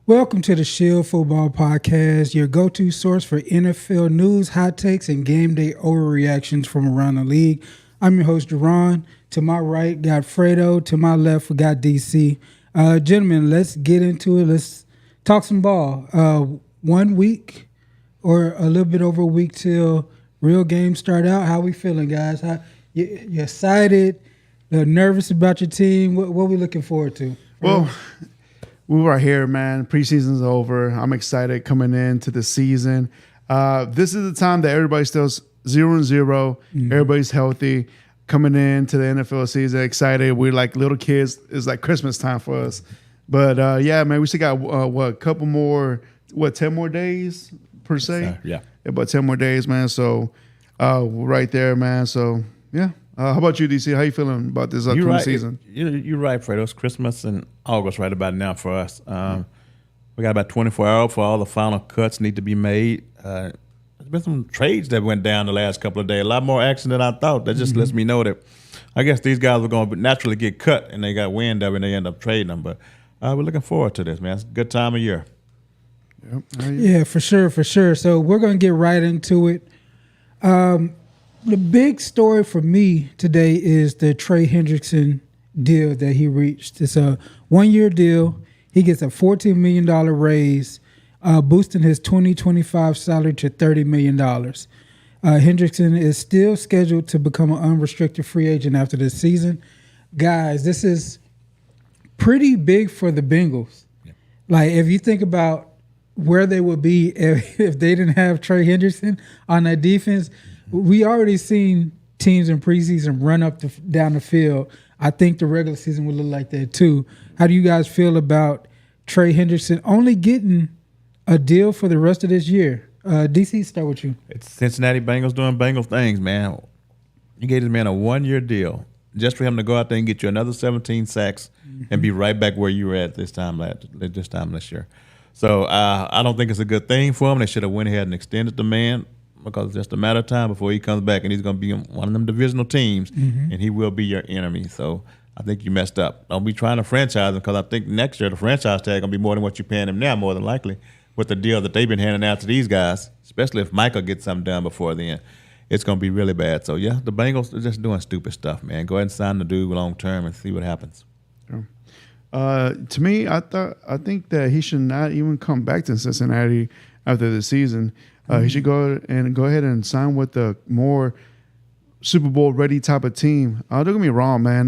Welcome to the Shield Football Podcast, your go-to source for NFL news, hot takes, and game day overreactions from around the league. I'm your host, Duran. To my right, got Fredo. To my left, we got DC. Gentlemen, let's get into it. Let's talk some ball. 1 week or a little bit over a week till real games start out. How we feeling, guys? You excited? Nervous about your team? What we looking forward to? Well, we were here, man. Preseason's over. I'm excited coming into the season. This is the time that everybody still 0-0. Mm-hmm. Everybody's healthy. Coming into the NFL season, excited. We're like little kids. It's like Christmas time for us. But yeah, man, we still got a couple more, 10 more days per se? Yeah. About 10 more days, man. So right there, man. So yeah. How about you, DC? How you feeling about this upcoming season? You're right, Fredo. It's Christmas in August right about now for us. We got about 24 hours for all the final cuts need to be made. There's been some trades that went down the last couple of days. A lot more action than I thought. That just lets me know that I guess these guys were going to naturally get cut, and they got wind of it, and they end up trading them. But we're looking forward to this, man. It's a good time of year. Yep. Yeah, for sure. So we're going to get right into it. The big story for me today is the Trey Hendrickson deal that he reached. It's a 1-year deal. He gets a $14 million raise, boosting his 2025 salary to $30 million. Hendrickson is still scheduled to become an unrestricted free agent after this season. Guys, this is pretty big for the Bengals. Yeah. Like, if you think about where they would be if they didn't have Trey Hendrickson on that defense, we already seen teams in preseason run up down the field. I think the regular season would look like that too. How do you guys feel about Trey Hendrickson only getting a deal for the rest of this year? DC, start with you. It's Cincinnati Bengals doing Bengals things, man. You gave this man a 1-year deal just for him to go out there and get you another 17 sacks and be right back where you were at this time last year. So I don't think it's a good thing for him. They should have went ahead and extended the man, because it's just a matter of time before he comes back, and he's going to be on one of them divisional teams, and he will be your enemy. So I think you messed up. Don't be trying to franchise him, because I think next year the franchise tag is going to be more than what you're paying him now, more than likely, with the deal that they've been handing out to these guys, especially if Michael gets something done before then. It's going to be really bad. So, yeah, the Bengals are just doing stupid stuff, man. Go ahead and sign the dude long term and see what happens. To me, I think that he should not even come back to Cincinnati after the season. He should go ahead and sign with the more Super Bowl ready type of team. Don't get me wrong, man.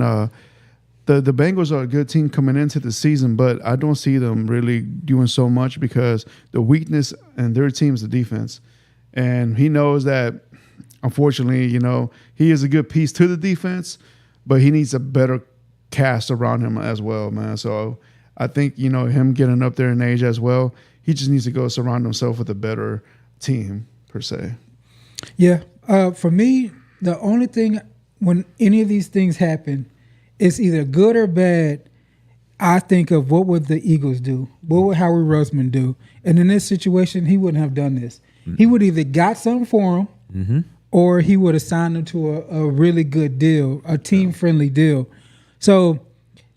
The Bengals are a good team coming into the season, but I don't see them really doing so much, because the weakness in their team is the defense. And he knows that, unfortunately, he is a good piece to the defense, but he needs a better cast around him as well, man. So I think, him getting up there in age as well, he just needs to go surround himself with a better team per se. Yeah. For me, the only thing when any of these things happen, it's either good or bad. I think of what would the Eagles do? What would Howie Roseman do? And in this situation, he wouldn't have done this. Mm-hmm. He would either got something for him, or he would have signed him to a really good deal, a team-friendly deal. So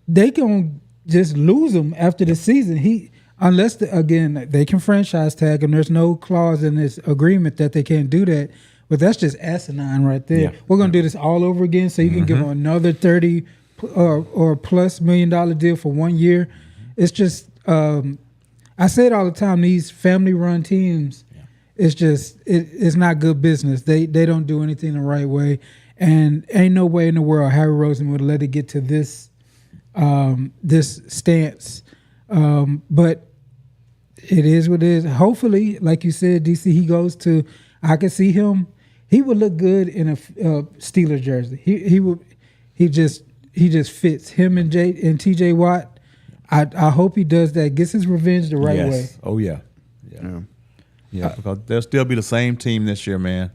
they can just lose him after the season. Unless, again, they can franchise tag him. There's no clause in this agreement that they can't do that. But that's just asinine right there. Yeah. We're going to do this all over again, so you can give him another $30 or plus $1 million deal for 1 year. It's just, I say it all the time, these family-run teams, it's just, it's not good business. They don't do anything the right way. And ain't no way in the world Harry Rosen would let it get to this this stance. But it is what it is. Hopefully, like you said, DC, he goes to, I can see him He would look good in a Steelers jersey. He just fits him and T.J. Watt. I hope he does that. Gets his revenge the right way. Oh yeah. Because they'll still be the same team this year, man.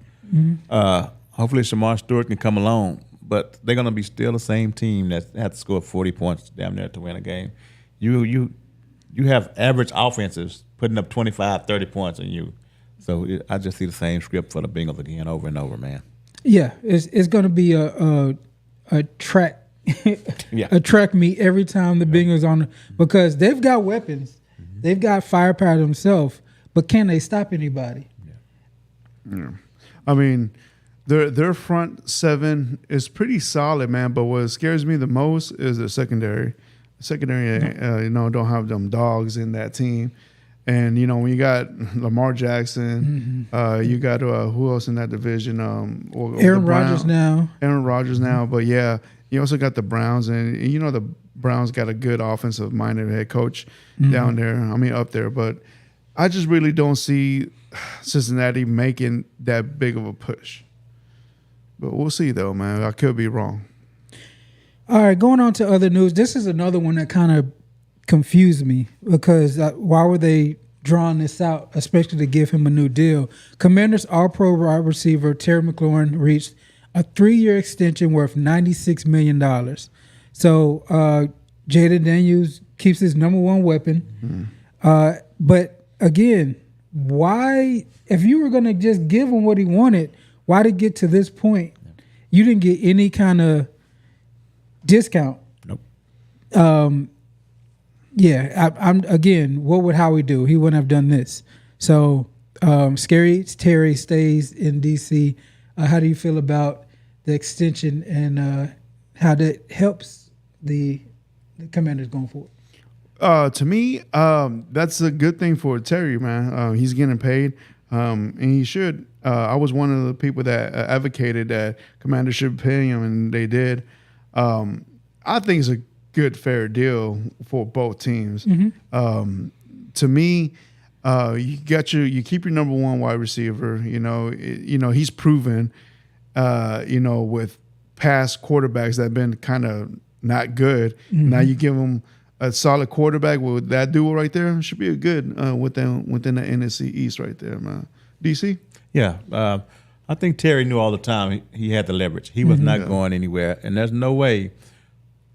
Hopefully, Shamar Stewart can come along, but they're gonna be still the same team that had to score 40 points damn near to win a game. You have average offenses putting up 25, 30 points on you. So I just see the same script for the Bengals again over and over, man. Yeah, it's going to be a track a track meet every time the Bengals on, because they've got weapons, they've got firepower themselves, but can they stop anybody? Yeah. I mean, their front seven is pretty solid, man. But what scares me the most is the secondary. Don't have them dogs in that team. And, when you got Lamar Jackson, you got who else in that division? Aaron Rodgers now. But, yeah, you also got the Browns. And the Browns got a good offensive-minded head coach down there. I mean, up there. But I just really don't see Cincinnati making that big of a push. But we'll see, though, man. I could be wrong. All right, going on to other news. This is another one that kind of confused me, because why were they drawing this out, especially to give him a new deal? Commanders All-Pro wide receiver Terry McLaurin reached a 3-year extension worth $96 million. So Jaden Daniels keeps his number one weapon. But again, why, if you were going to just give him what he wanted, why did it get to this point? You didn't get any kind of discount. Nope. I'm again, what would Howie do? He wouldn't have done this. So Scary Terry stays in DC. How do you feel about the extension and how that helps the Commanders going forward? To me, that's a good thing for Terry, man. He's getting paid, and he should. I was one of the people that advocated that Commanders should pay him, and they did. I think it's a good, fair deal for both teams. To me, you keep your number one wide receiver. He's proven. With past quarterbacks that have been kind of not good. Now you give him a solid quarterback with that duo right there. Should be a good within the NFC East right there, man. DC? Yeah. I think Terry knew all the time he had the leverage. He was not going anywhere, and there's no way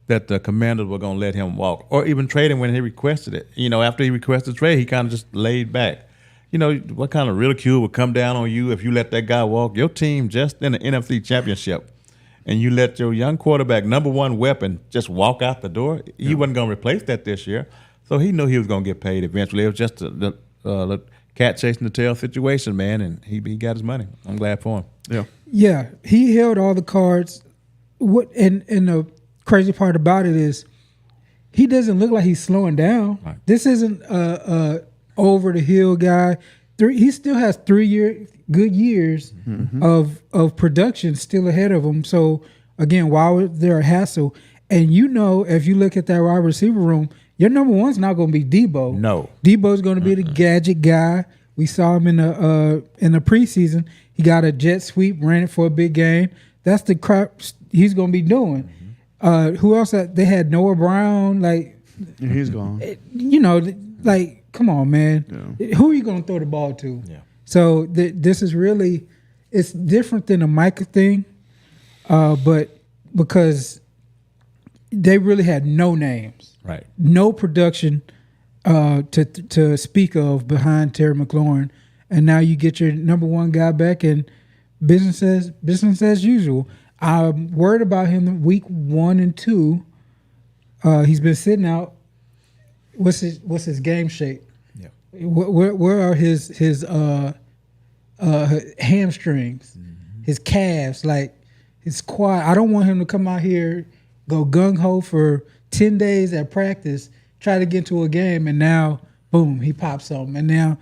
that the Commanders were going to let him walk or even trade him when he requested it. After he requested trade, he kind of just laid back. What kind of ridicule would come down on you if you let that guy walk? Your team just in the NFC Championship, and you let your young quarterback, number one weapon, just walk out the door. He wasn't going to replace that this year, so he knew he was going to get paid eventually. It was just the cat chasing the tail situation, man, and he got his money. I'm glad for him. Yeah, he held all the cards. And the crazy part about it is he doesn't look like he's slowing down. Right. This isn't a over the hill guy. He still has 3 good years of production still ahead of him. So again, why was there a hassle? And if you look at that wide receiver room, your number one's not going to be Debo. No, Debo's going to be the gadget guy. We saw him in the preseason. He got a jet sweep, ran it for a big game. That's the crap he's going to be doing. Who else? They had Noah Brown. He's gone. Come on, man. Yeah. Who are you going to throw the ball to? Yeah. So this is really, it's different than the Micah thing, but because they really had no names, right? No production to speak of behind Terry McLaurin, and now you get your number one guy back, and business as usual. I'm worried about him week 1 and 2. He's been sitting out. What's his game shape? Yeah. Where are his hamstrings, his calves, his quad? I don't want him to come out here, go gung ho for 10 days at practice, try to get to a game, and now boom, he pops something, and now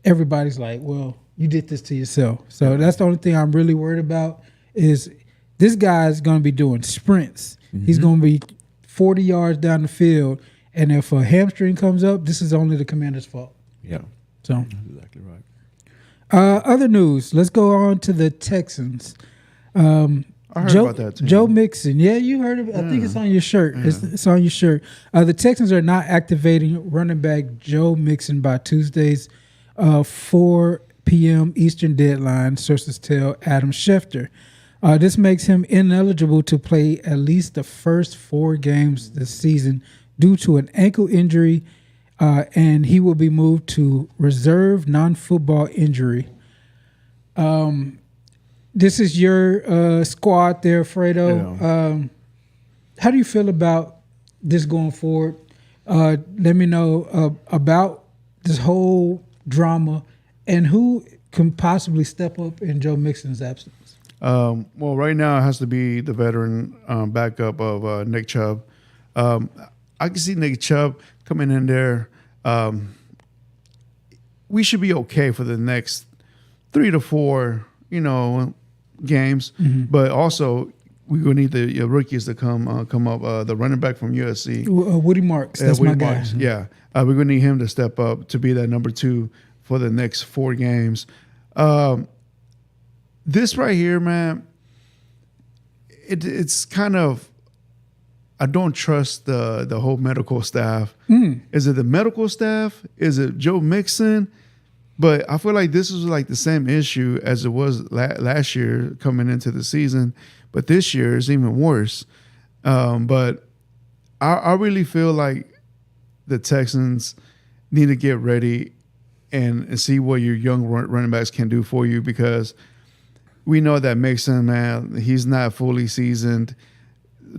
everybody's like, well, you did this to yourself. So that's the only thing I'm really worried about is this guy's going to be doing sprints. He's going to be 40 yards down the field. And if a hamstring comes up, this is only the Commander's fault. Yeah. So that's exactly Other news. Let's go on to the Texans. I heard about that too. Joe Mixon. Yeah, you heard of it. I think it's on your shirt. Yeah. It's on your shirt. The Texans are not activating running back Joe Mixon by Tuesday's 4 p.m. Eastern deadline, sources tell Adam Schefter. This makes him ineligible to play at least the first 4 games this season due to an ankle injury, and he will be moved to reserve non-football injury. This is your squad there, Fredo. Yeah. How do you feel about this going forward? Let me know about this whole drama and who can possibly step up in Joe Mixon's absence. Well, right now it has to be the veteran backup of Nick Chubb. I can see Nick Chubb coming in there. We should be okay for the next 3 to 4, games. Mm-hmm. But also, we will need the rookies to come up. The running back from USC, Woody Marks, that's Woody my guy. Marks, yeah, we're going to need him to step up to be that number 2 for the next 4 games. This right here, man, it's kind of, I don't trust the whole medical staff. Is it the medical staff? Is it Joe Mixon? But I feel like this is like the same issue as it was last year coming into the season. But this year is even worse. But I really feel like the Texans need to get ready and see what your young running backs can do for you, because we know that Mixon, man, he's not fully seasoned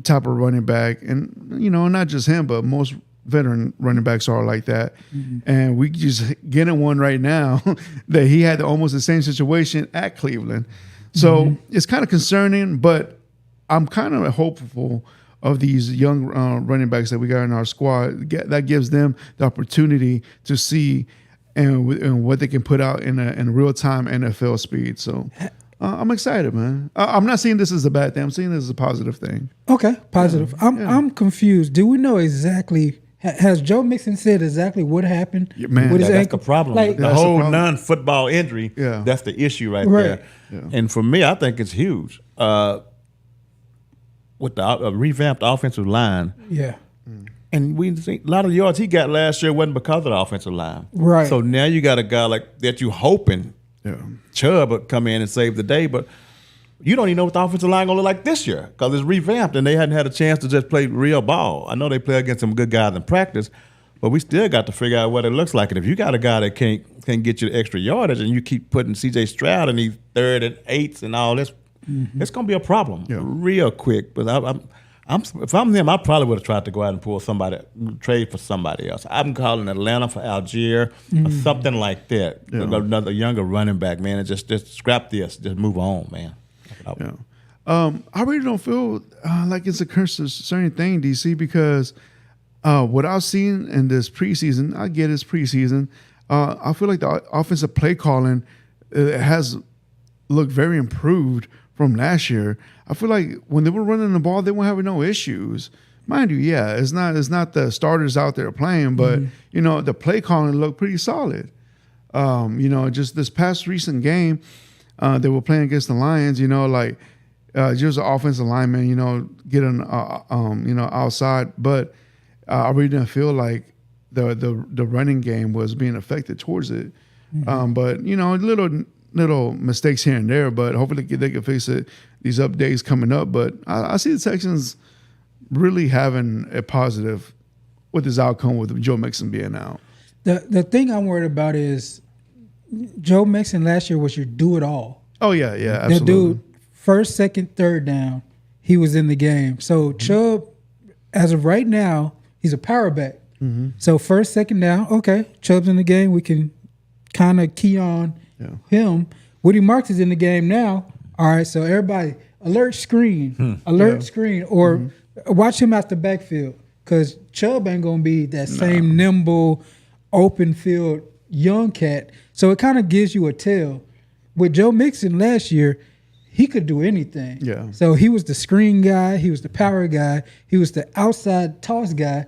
type of running back. And, not just him, but most veteran running backs are like that. Mm-hmm. And we just getting one right now that he had almost the same situation at Cleveland. So it's kind of concerning, but I'm kind of hopeful of these young running backs that we got in our squad. That gives them the opportunity to see and what they can put out in real-time NFL speed. So I'm excited, man. I'm not seeing this as a bad thing. I'm seeing this as a positive thing. Okay, positive. I'm confused. Do we know exactly? Has Joe Mixon said exactly what happened? Yeah, man, with his That's ankle? the problem. Like, the whole non-football injury, Yeah. that's the issue right Right. there. Yeah. And for me, I think it's huge. With the revamped offensive line, yeah, and we think a lot of yards he got last year wasn't because of the offensive line. Right. So now you got a guy like that you hoping Yeah. Chubb would come in and save the day, but you don't even know what the offensive line gonna look like this year because it's revamped and they hadn't had a chance to just play real ball. I know they play against some good guys in practice, but we still got to figure out what it looks like. And if you got a guy that can't get you the extra yardage and you keep putting C.J. Stroud in these 3rd and 8s and all this, it's gonna be a problem real quick. But if I'm them, I probably would have tried to go out and pull somebody, trade for somebody else. I'm calling Atlanta for Algier or something like that. Yeah. Another younger running back, man, and just scrap this, just move on, man. Yeah. I really don't feel like it's a concerning thing, DC, because what I've seen in this preseason, I get it's preseason. I feel like the offensive play calling has looked very improved from last year. I feel like when they were running the ball, they weren't having no issues. Mind you, yeah, it's not the starters out there playing, but the play calling looked pretty solid. Just this past recent game, they were playing against the Lions. Just an offensive lineman, getting outside, but I really didn't feel like the running game was being affected towards it. But little mistakes here and there, but hopefully they can fix it. These updates coming up, but I see the Texans really having a positive with this outcome with Joe Mixon being out. the thing I'm worried about is Joe Mixon last year was your do it all. Oh yeah, absolutely. That dude, first, second, third down, he was in the game. So Chubb, as of right now, he's a power back. So first, second down, okay, Chubb's in the game. We can kind of key on him. Woody Marks is in the game now. All right, so everybody, alert screen, screen, or watch him out the backfield because Chubb ain't going to be that same nimble, open field young cat. So it kind of gives you a tell. With Joe Mixon last year, he could do anything. Yeah. So he was the screen guy. He was the power guy. He was the outside toss guy.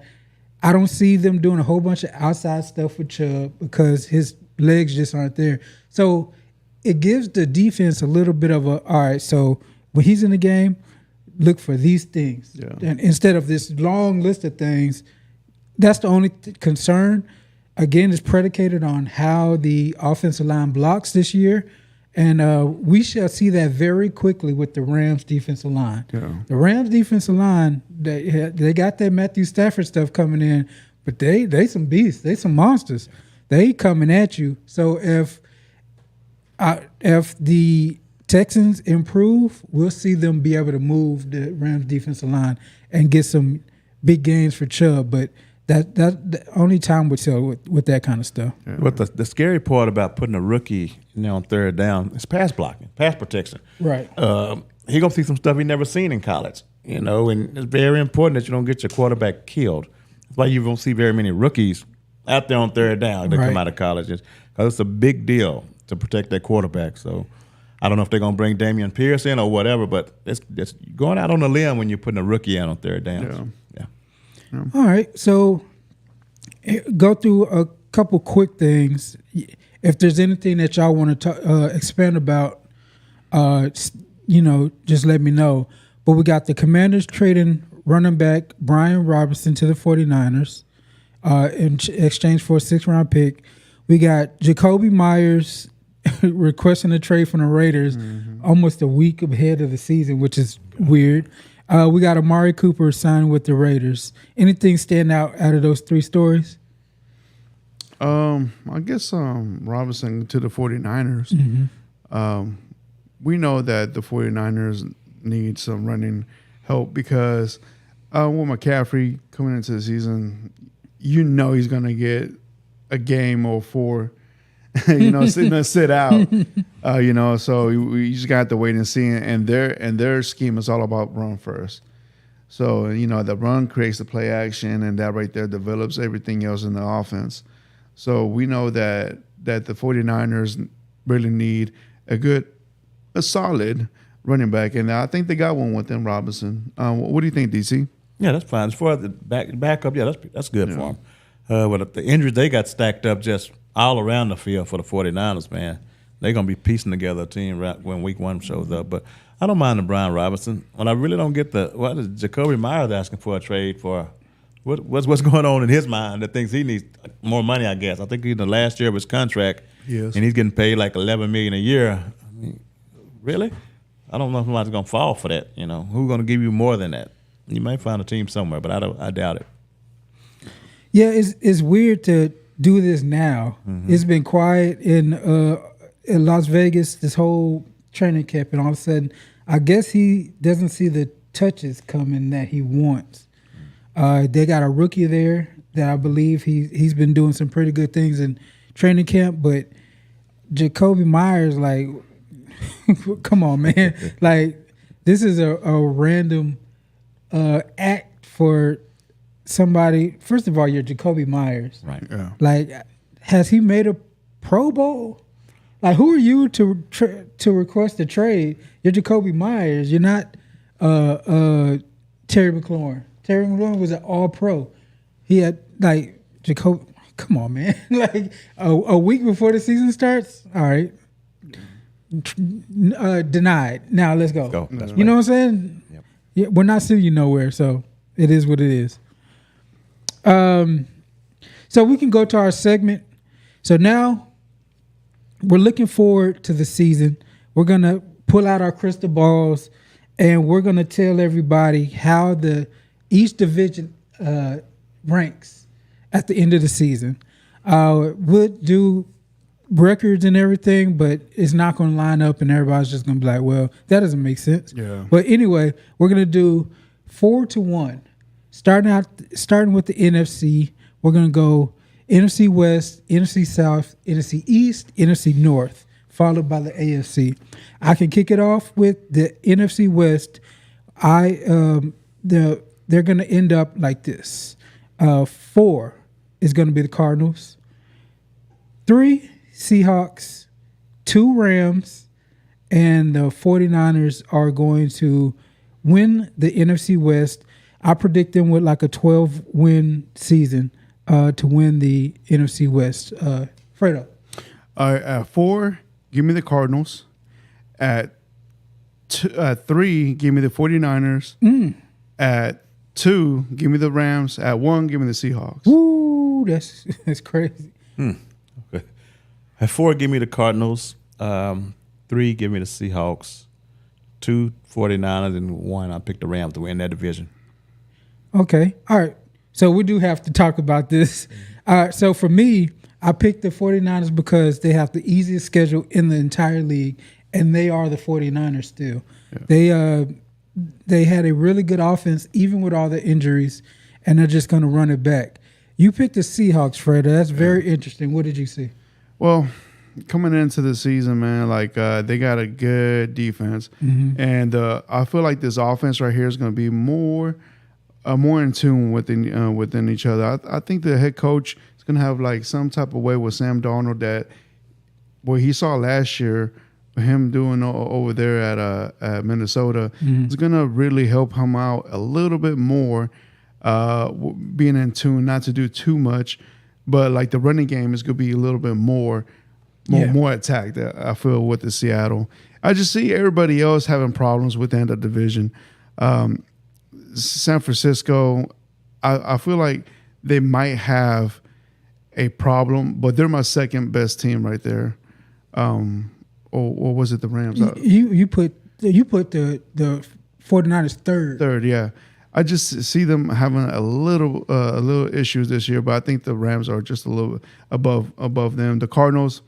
I don't see them doing a whole bunch of outside stuff with Chubb because his legs just aren't there. So it gives the defense a little bit of a, all right, so when he's in the game, look for these things. Yeah. And instead of this long list of things, that's the only concern. Again, it's predicated on how the offensive line blocks this year. And we shall see that very quickly with the Rams defensive line. Yeah. The Rams defensive line, they got that Matthew Stafford stuff coming in, but they some beasts. They some monsters. They coming at you. So if the Texans improve, we'll see them be able to move the Rams defensive line and get some big gains for Chubb. But that the only time would tell with that kind of stuff. Yeah. But the scary part about putting a rookie on third down is pass blocking, pass protection. Right. He gonna see some stuff he never seen in college, and it's very important that you don't get your quarterback killed. That's why you won't see very many rookies out there on third down that come out of college, because it's a big deal to protect that quarterback. So I don't know if they're gonna bring Damian Pierce in or whatever, but it's going out on a limb when you're putting a rookie out on third down. Yeah. All right, so go through a couple quick things. If there's anything that y'all want to expand about, just let me know. But we got the Commanders trading running back Brian Robinson to the 49ers in exchange for a 6th-round pick. We got Jacoby Myers requesting a trade from the Raiders almost a week ahead of the season, which is weird. We got Amari Cooper signed with the Raiders. Anything stand out of those 3 stories? I guess Robinson to the 49ers. We know that the 49ers need some running help because with McCaffrey coming into the season, he's going to get a game or 4, sit out. So we just got to wait and see. And their scheme is all about run first. So the run creates the play action, and that right there develops everything else in the offense. So we know that the 49ers really need a solid running back, and I think they got one with them, Robinson. What do you think, DC? Yeah, that's fine. As far as the backup, that's good for them. But the injuries they got stacked up just all around the field for the 49ers, man. They're going to be piecing together a team right when week 1 shows up. But I don't mind the Brian Robinson. What I really don't get what is Jacoby Myers asking for a trade for? What's going on in his mind that thinks he needs more money, I guess. I think he's in the last year of his contract, and he's getting paid like $11 million a year. I mean, really? I don't know if somebody's going to fall for that. Who's going to give you more than that? You might find a team somewhere, but I doubt it. Yeah, it's weird to do this now. It's been quiet in Las Vegas this whole training camp, and all of a sudden, I guess he doesn't see the touches coming that he wants. They got a rookie there that I believe he's been doing some pretty good things in training camp, but Jacoby Myers, like, come on, man. Like, this is a random act for somebody. First of all, you're Jacoby Myers. Right. Yeah. Like, has he made a Pro Bowl? Like, who are you to request a trade? You're Jacoby Myers. You're not Terry McLaurin. Terry McLaurin was an All-Pro. He had, like, Jacoby. Come on, man. Like, a week before the season starts? All right. Denied. Now let's go. You know what I'm saying? Yep. Yeah, we're not suing you nowhere, so it is what it is. So we can go to our segment. So now we're looking forward to the season. We're going to pull out our crystal balls, and we're going to tell everybody how each division ranks at the end of the season. We'll do records and everything, but it's not going to line up, and everybody's just going to be like, well, that doesn't make sense. Yeah. But anyway, we're going to do 4-1. Starting with the NFC, we're going to go NFC West, NFC South, NFC East, NFC North, followed by the AFC. I can kick it off with the NFC West. They're going to end up like this. 4 is going to be the Cardinals. 3, Seahawks. 2, Rams. And the 49ers are going to win the NFC West. I predict them with like a 12-win season to win the NFC West. Fredo. All right, 4 give me the Cardinals. At 3, give me the 49ers. At 2, give me the Rams. At 1, give me the Seahawks. Ooh, that's crazy. Okay. At 4, give me the Cardinals. 3, give me the Seahawks. 2, 49ers, and 1, I picked the Rams to win that division. Okay. All right. So we do have to talk about this. All right. So for me, I picked the 49ers because they have the easiest schedule in the entire league, and they are the 49ers still. Yeah. They had a really good offense, even with all the injuries, and they're just going to run it back. You picked the Seahawks, Fred. That's very interesting. What did you see? Well, coming into the season, man, like they got a good defense, and I feel like this offense right here is going to be more in tune within each other. I think the head coach is going to have like some type of way with Sam Darnold that what he saw last year, him doing over there at Minnesota, is going to really help him out a little bit more, being in tune, not to do too much, but like the running game is going to be a little bit more attacked. I feel with the Seattle. I just see everybody else having problems within the division. San Francisco, I feel like they might have a problem, but they're my second best team right there. Or was it the Rams? You put the 49ers third. Third, yeah. I just see them having a little issues this year, but I think the Rams are just a little above them. The Cardinals,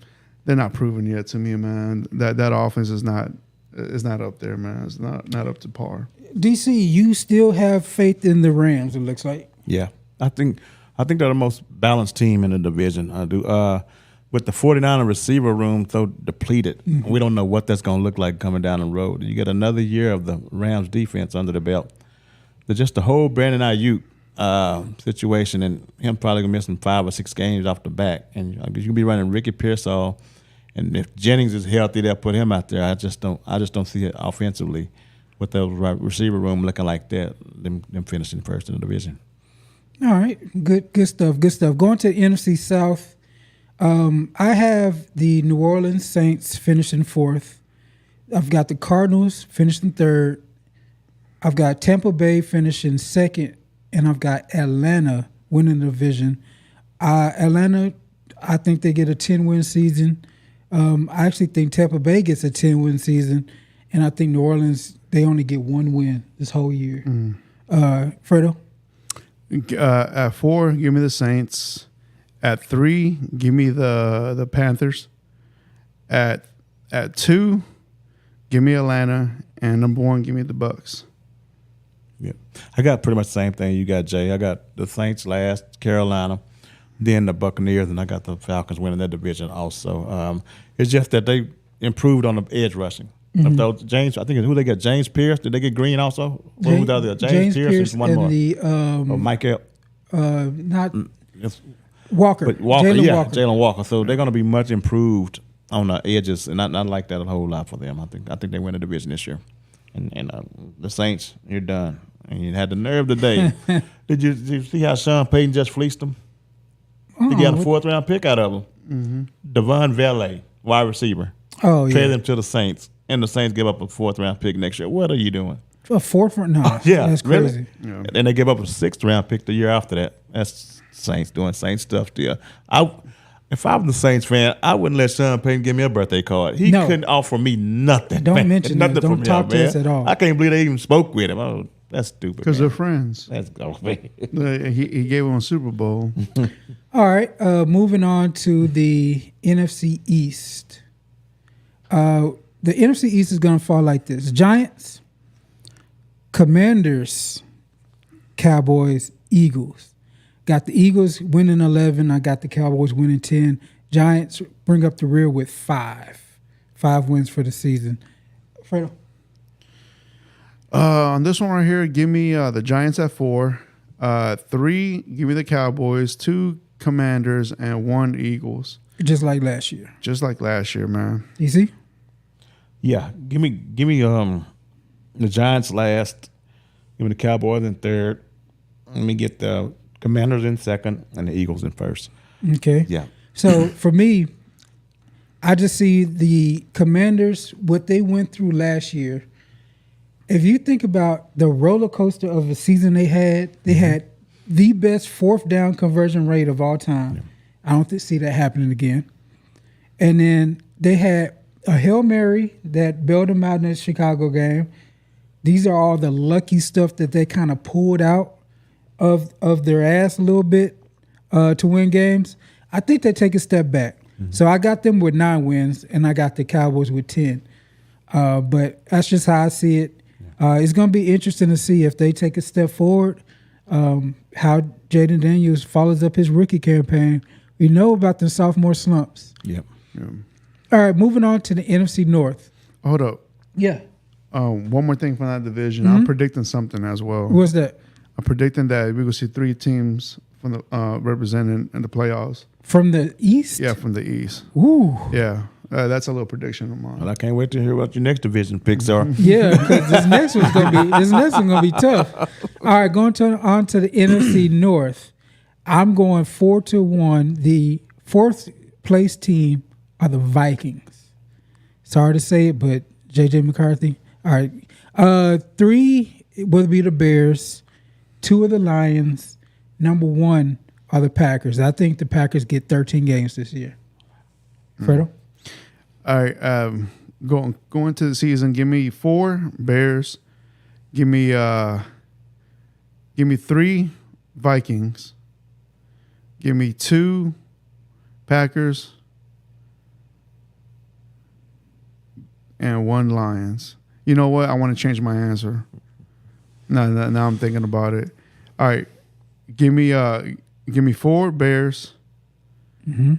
they're not proven yet to me, man. That offense is not up there, man. It's not up to par. DC, you still have faith in the Rams, it looks like. Yeah, I think they're the most balanced team in the division. I do. With the 49er receiver room so depleted, we don't know what that's going to look like coming down the road. You get another year of the Rams defense under the belt. Just the whole Brandon Ayuk situation, and him probably going to miss 5 or 6 games off the back. And you can be running Ricky Pearsall, and if Jennings is healthy, they'll put him out there. I just don't see it offensively with the receiver room looking like that. Them finishing first in the division. All right, good stuff. Going to the NFC South. I have the New Orleans Saints finishing 4th. I've got the Cardinals finishing 3rd. I've got Tampa Bay finishing 2nd, and I've got Atlanta winning the division. Atlanta, I think they get a 10-win season. I actually think Tampa Bay gets a 10-win season, and I think New Orleans, they only get 1 win this whole year. Fredo? At 4, give me the Saints. At 3, give me the Panthers. At 2, give me Atlanta, and number 1, give me the Bucks. Yeah, I got pretty much the same thing you got, Jay. I got the Saints last, Carolina, then the Buccaneers, and I got the Falcons winning that division also. It's just that they improved on the edge rushing. James, I think who they got? James Pierce. Did they get Green also? James Pierce and one more. Michael. Not Walker. But Walker, Jalen Walker. Walker. So they're going to be much improved on the edges, and I like that a whole lot for them. I think they win the division this year. And the Saints, you're done. And you had the nerve today. Did you see how Sean Payton just fleeced them? He got a 4th-round pick out of them. Devon Valet, wide receiver. Oh, yeah. Traded him to the Saints, and the Saints give up a 4th-round pick next year. What are you doing? A 4th round? No, yeah, that's crazy. Really? Yeah. And they give up a 6th-round pick the year after that. That's Saints doing Saints stuff still. If I was a Saints fan, I wouldn't let Sean Payton give me a birthday card. He couldn't offer me nothing. Don't mention nothing that. Don't talk to us at all. I can't believe they even spoke with him. Oh, that's stupid. Because they're friends. Let's go, man. He gave him a Super Bowl. All right, moving on to the NFC East. The NFC East is going to fall like this. Giants, Commanders, Cowboys, Eagles. Got the Eagles winning 11. I got the Cowboys winning 10. Giants bring up the rear with 5. 5 wins for the season. Fredo? On this one right here, give me the Giants at 4. 3, give me the Cowboys. 2, Commanders, and 1, Eagles. Just like last year. Just like last year, man. Easy? Yeah. Give me the Giants last. Give me the Cowboys in 3rd. Let me get the Commanders in 2nd and the Eagles in 1st. Okay. Yeah. So for me, I just see the Commanders, what they went through last year. If you think about the roller coaster of a season they had the best fourth down conversion rate of all time. Yeah. I don't see that happening again. And then they had a Hail Mary that bailed them out in the Chicago game. These are all the lucky stuff that they kind of pulled out of their ass a little bit to win games. I think they take a step back. Mm-hmm. So I got them with 9 wins, and I got the Cowboys with 10. But that's just how I see it. It's going to be interesting to see if they take a step forward, how Jaden Daniels follows up his rookie campaign. We know about the sophomore slumps. Yep. Yeah. All right, moving on to the NFC North. Hold up. Yeah. One more thing from that division. I'm predicting something as well. What's that? I'm predicting that we're going to see 3 teams from the representing in the playoffs. From the East? Yeah, from the East. Ooh. Yeah. That's a little prediction of mine. Well, I can't wait to hear what your next division picks are. Yeah, because this next one's gonna be tough. All right, on to the NFC North. I'm going 4-1. The 4th place team are the Vikings. Sorry to say it, but JJ McCarthy. All right. 3 will be the Bears. 2 are the Lions. Number 1 are the Packers. I think the Packers get 13 games this year. Fredo? All right, going to the season. Give me 4 Bears. Give me 3 Vikings. Give me 2 Packers and 1 Lions. You know what? I want to change my answer. No, now I'm thinking about it. All right, give me 4 Bears. Mm-hmm.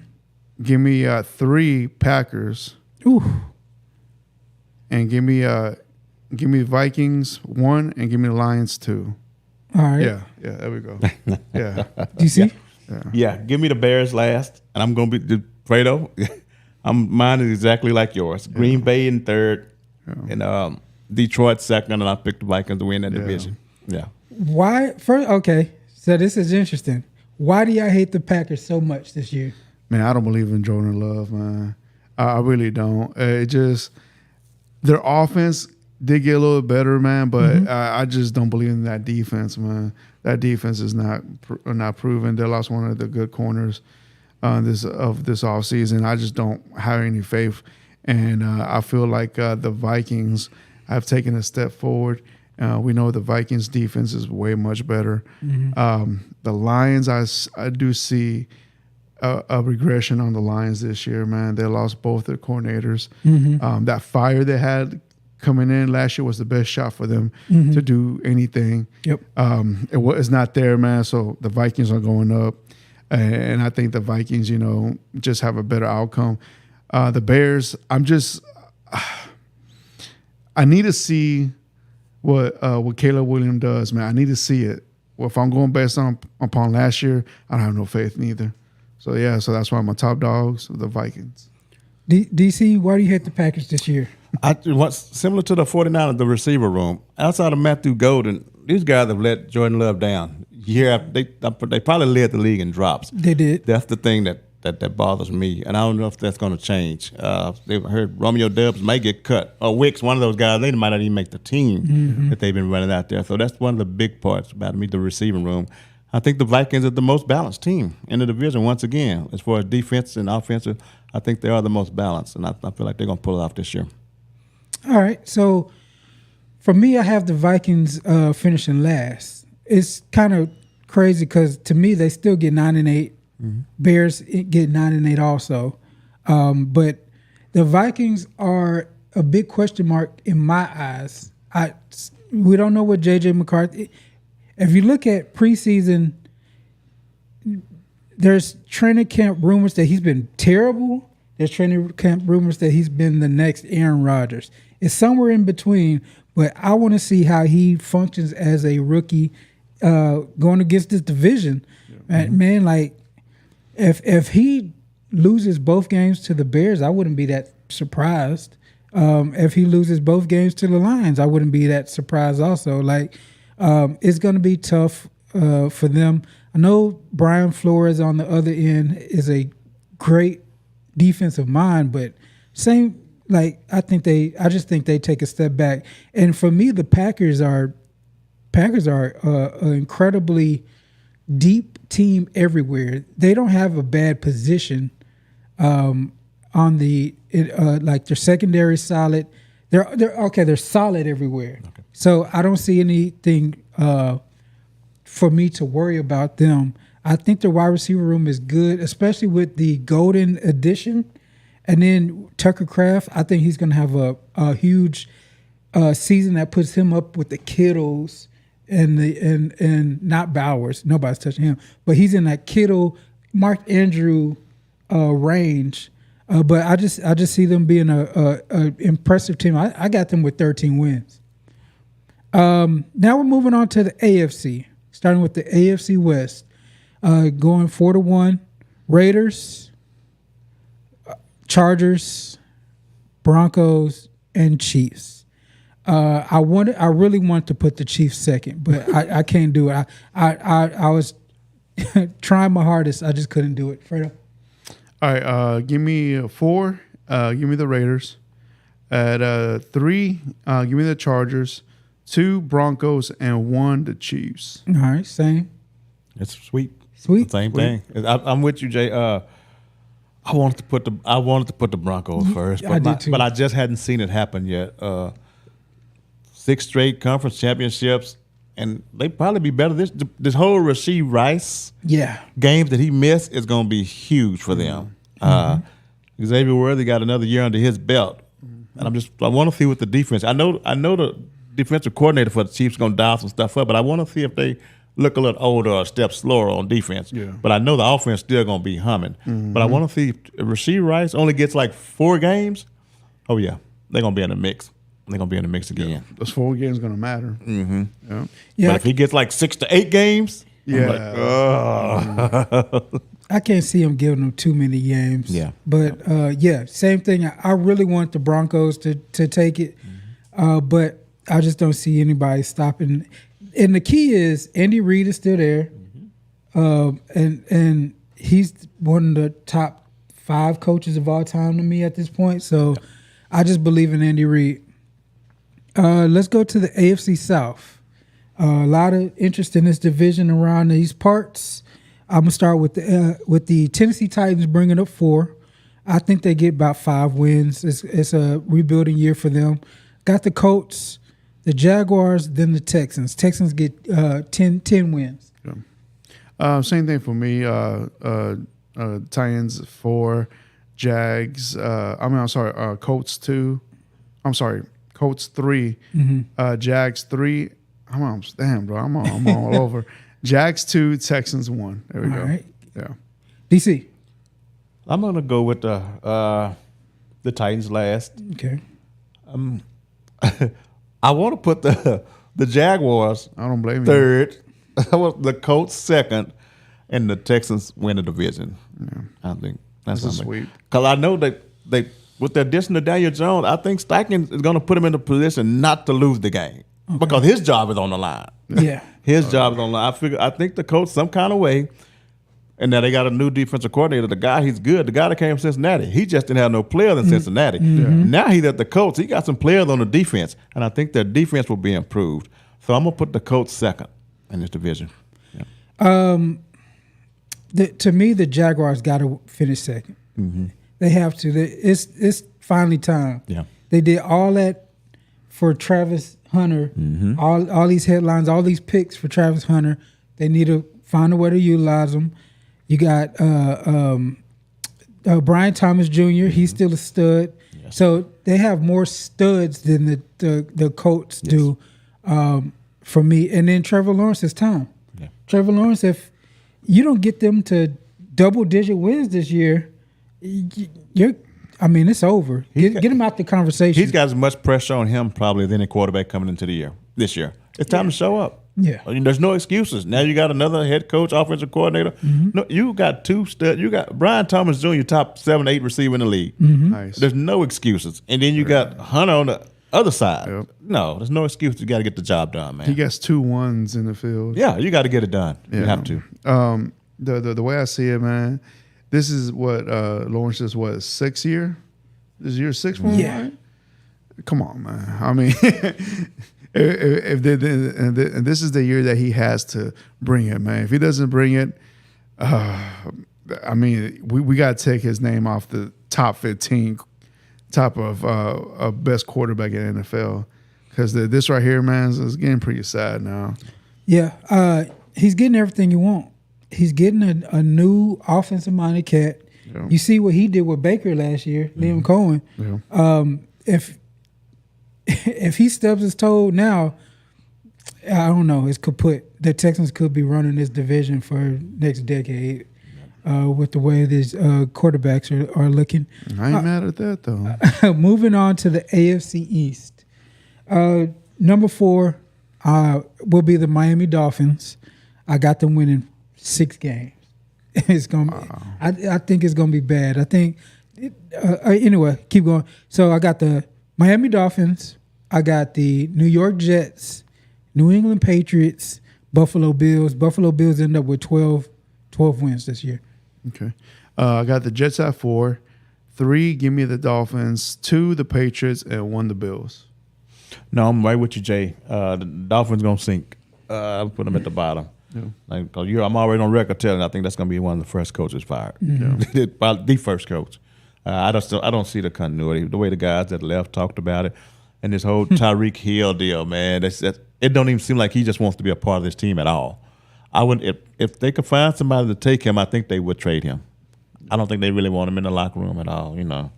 Give me 3 Packers. Ooh. And give me Vikings 1 and give me the Lions 2. All right. Yeah, there we go. Yeah. Do you see? Yeah, give me the Bears last, and I'm going to be Fredo. Mine is exactly like yours. Green Bay in 3rd, and Detroit 2nd, and I picked the Vikings to win that division. Yeah. Why? First, okay. So this is interesting. Why do y'all hate the Packers so much this year? Man, I don't believe in Jordan Love, man. I really don't. It just their offense did get a little better, man, but I just don't believe in that defense, man. That defense is not proven. They lost one of the good corners this offseason. I just don't have any faith, and I feel like the Vikings have taken a step forward. We know the Vikings defense is way much better. The Lions, I do see a regression on the Lions this year, man. They lost both their coordinators. That fire they had coming in last year was the best shot for them to do anything. Yep. It's not there, man. So the Vikings are going up, and I think the Vikings, just have a better outcome. The Bears, I need to see what Caleb Williams does, man. I need to see it. Well, if I'm going based upon last year, I don't have no faith neither. So that's why my top dogs are the Vikings. DC, why do you hate the Packers this year? Similar to the 49ers, the receiver room. Outside of Matthew Golden, these guys have let Jordan Love down. They probably led the league in drops. They did. That's the thing that bothers me, and I don't know if that's going to change. They've heard Romeo Dubs may get cut, or Wicks, one of those guys. They might not even make the team that they've been running out there. So that's one of the big parts about me, the receiving room. I think the Vikings are the most balanced team in the division once again. As far as defense and offensive, I think they are the most balanced, and I feel like they're going to pull it off this year. All right. So for me, I have the Vikings finishing last. It's kind of crazy because to me, they still get 9-8. Bears get 9-8 also. But the Vikings are a big question mark in my eyes. We don't know what JJ McCarthy. If you look at preseason, there's training camp rumors that he's been terrible. There's training camp rumors that he's been the next Aaron Rodgers. It's somewhere in between, but I want to see how he functions as a rookie going against this division. Man, like if he loses both games to the Bears, I wouldn't be that surprised. If he loses both games to the Lions, I wouldn't be that surprised also. Like, it's going to be tough for them. I know Brian Flores on the other end is a great defensive mind, but same. Like I just think they take a step back. And for me, the Packers are an incredibly deep team everywhere. They don't have a bad position on the like their secondary is solid. They're okay. They're solid everywhere. Okay. So I don't see anything for me to worry about them. I think the wide receiver room is good, especially with the Golden addition. And then Tucker Kraft, I think he's going to have a huge season that puts him up with the Kittles and not Bowers. Nobody's touching him, but he's in that Kittle, Mark Andrew range. But I just see them being a impressive team. I got them with 13 wins. Now we're moving on to the AFC, starting with the AFC West, going 4-1. Raiders, Chargers, Broncos, and Chiefs. I really wanted to put the Chiefs second, but I can't do it. I was trying my hardest. I just couldn't do it. Fredo. All right, give me 4. Give me the Raiders. At 3, give me the Chargers. 2, Broncos, and 1, the Chiefs. All right, same. It's sweet. Sweet. Same thing. I'm with you, Jay. I wanted to put the Broncos first, but I did too. But I just hadn't seen it happen yet. 6 straight conference championships, and they probably be better. This whole Rashee Rice games that he missed is going to be huge for them. Xavier Worthy got another year under his belt, and I want to see what the defense. I know the defensive coordinator for the Chiefs is going to dial some stuff up, but I want to see if they look a little older or a step slower on defense. Yeah. But I know the offense still going to be humming. But I want to see if Rashee Rice only gets like 4 games. Oh, yeah. They're going to be in the mix. They're going to be in the mix again. Yeah. Those 4 games going to matter. Yeah. But if he gets like 6 to 8 games, I can't see him giving them too many games. Yeah. But, same thing. I really want the Broncos to take it, but I just don't see anybody stopping. And the key is Andy Reid is still there, and he's one of the top 5 coaches of all time to me at this point. So I just believe in Andy Reid. Let's go to the AFC South. A lot of interest in this division around these parts. I'm gonna start with the Tennessee Titans bringing up 4. I think they get about 5 wins. It's a rebuilding year for them. Got the Colts, the Jaguars, then the Texans. Texans get 10 wins. Yeah. Same thing for me. Titans 4, Jags. Colts 2. I'm sorry, Colts 3, Jags 3. Damn, bro, I'm all over. Jags 2, Texans 1. There we go. Right. Yeah. DC. I'm gonna go with the Titans last. Okay. I want to put the Jaguars. I don't blame you. 3rd. I want the Colts 2nd, and the Texans win the division. Yeah. I think that's sweet. Because I know they with the addition of Daniel Jones, I think Steichen is going to put him in a position not to lose the game because his job is on the line. Yeah, his job is on the line. I think the Colts some kind of way. And now they got a new defensive coordinator. The guy, he's good. The guy that came from Cincinnati, he just didn't have no players in Cincinnati. Now he's at the Colts. He got some players on the defense, and I think their defense will be improved. So I'm going to put the Colts 2nd in this division. Yeah. To me, the Jaguars got to finish 2nd. They have to. It's finally time. Yeah. They did all that for Travis Hunter, all these headlines, all these picks for Travis Hunter. They need to find a way to utilize them. You got Brian Thomas Jr. He's still a stud. Yes. So they have more studs than the Colts do for me. And then Trevor Lawrence is time. Yeah. Trevor Lawrence, if you don't get them to double-digit wins this year, it's over. Get him out the conversation. He's got as much pressure on him probably than any quarterback coming into this year. It's time to show up. Yeah, I mean, there's no excuses. Now you got another head coach, offensive coordinator. No, you got 2 studs. You got Brian Thomas Jr., top 7, 8 receiver in the league. Nice. There's no excuses. And then you got Hunter on the other side. Yep. No, there's no excuse. You got to get the job done, man. He gets 2 1s in the field. Yeah, you got to get it done. Yeah. You have to. The way I see it, man, this is what Lawrence is. What 6th year? This is year 6 for him, Yeah. right? Come on, man. I mean, if they, and this is the year that he has to bring it, man. If he doesn't bring it, I mean, we got to take his name off the top 15, top of best quarterback in the NFL. Because this right here, man, is getting pretty sad now. Yeah, he's getting everything you want. He's getting a new offensive-minded cat. Yeah. You see what he did with Baker last year, Liam Cohen. Yeah. If he stubs his toe now, I don't know. It could put the Texans could be running this division for next decade with the way these quarterbacks are looking. I ain't mad at that though. Moving on to the AFC East, number 4 will be the Miami Dolphins. I got them winning 6 games. It's gonna. I think it's gonna be bad. I think. Anyway, keep going. So I got the Miami Dolphins. I got the New York Jets, New England Patriots, Buffalo Bills. Buffalo Bills end up with 12 wins this year. Okay. I got the Jets at 4. 3, give me the Dolphins. 2, the Patriots, and 1, the Bills. No, I'm right with you, Jay. The Dolphins gonna sink. I'll put them at the bottom. Yeah. Like, cause I'm already on record telling. I think that's gonna be one of the first coaches fired. The first coach. I don't see the continuity. The way the guys that left talked about it, and this whole Tyreek Hill deal, man. It don't even seem like he just wants to be a part of this team at all. I would if they could find somebody to take him, I think they would trade him. I don't think they really want him in the locker room at all.